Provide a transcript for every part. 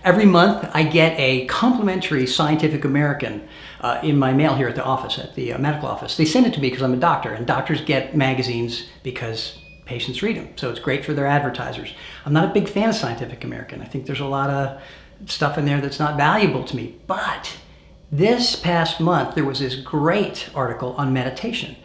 Every month I get a complimentary Scientific American in my mail here at the office, at the medical office. They send it to me because I'm a doctor, and doctors get magazines because patients read them. So it's great for their advertisers. I'm not a big fan of Scientific American. I think there's a lot of stuff in there that's not valuable to me. But this past month, there was this great article on meditation.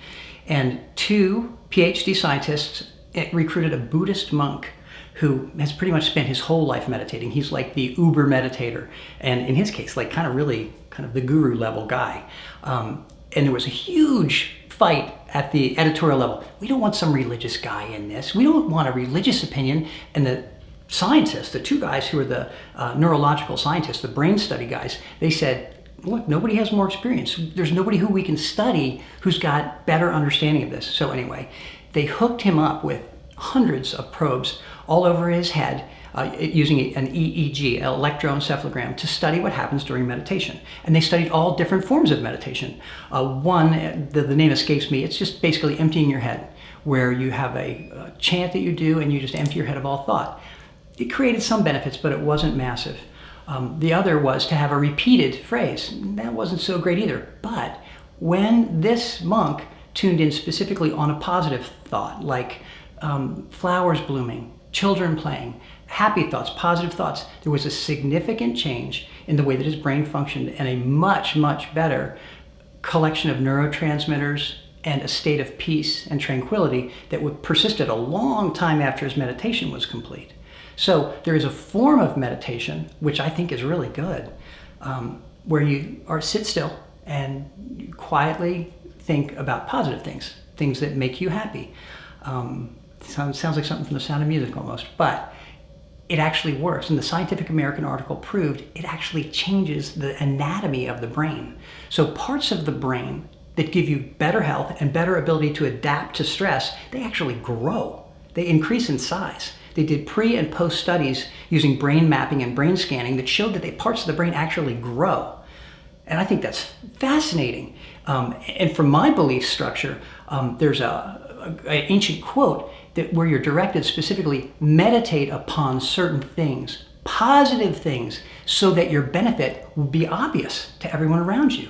And 2 PhD scientists recruited a Buddhist monk who has pretty much spent his whole life meditating. He's like the uber meditator. And in his case, like kind of the guru level guy. And there was a huge fight at the editorial level. We don't want some religious guy in this. We don't want a religious opinion. And the scientists, the 2 guys who are the neurological scientists, the brain study guys, they said, look, nobody has more experience. There's nobody who we can study who's got better understanding of this. So anyway, they hooked him up with hundreds of probes all over his head using an EEG, electroencephalogram, to study what happens during meditation. And they studied all different forms of meditation. One, the name escapes me, it's just basically emptying your head, where you have a chant that you do and you just empty your head of all thought. It created some benefits, but it wasn't massive. The other was to have a repeated phrase. That wasn't so great either. But when this monk tuned in specifically on a positive thought, like flowers blooming, children playing, happy thoughts, positive thoughts, there was a significant change in the way that his brain functioned, and a much, much better collection of neurotransmitters and a state of peace and tranquility that would persisted a long time after his meditation was complete. So there is a form of meditation, which I think is really good, where you sit still and you quietly think about positive things, things that make you happy. Sounds like something from The Sound of Music almost, but it actually works. And the Scientific American article proved it actually changes the anatomy of the brain. So parts of the brain that give you better health and better ability to adapt to stress, they actually grow. They increase in size. They did pre and post studies using brain mapping and brain scanning that showed that the parts of the brain actually grow. And I think that's fascinating. And from my belief structure, there's an ancient quote that where you're directed specifically, meditate upon certain things, positive things, so that your benefit will be obvious to everyone around you.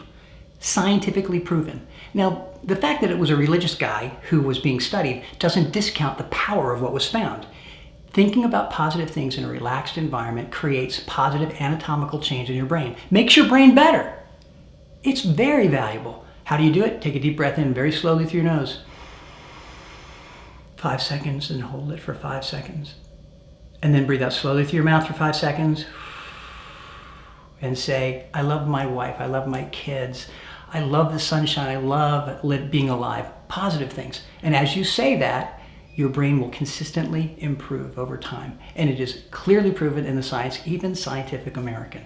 Scientifically proven. Now, the fact that it was a religious guy who was being studied doesn't discount the power of what was found. Thinking about positive things in a relaxed environment creates positive anatomical change in your brain. Makes your brain better. It's very valuable. How do you do it? Take a deep breath in very slowly through your nose. 5 seconds, and hold it for 5 seconds. And then breathe out slowly through your mouth for 5 seconds. And say, I love my wife, I love my kids, I love the sunshine, I love being alive. Positive things. And as you say that, your brain will consistently improve over time. And it is clearly proven in the science, even Scientific American.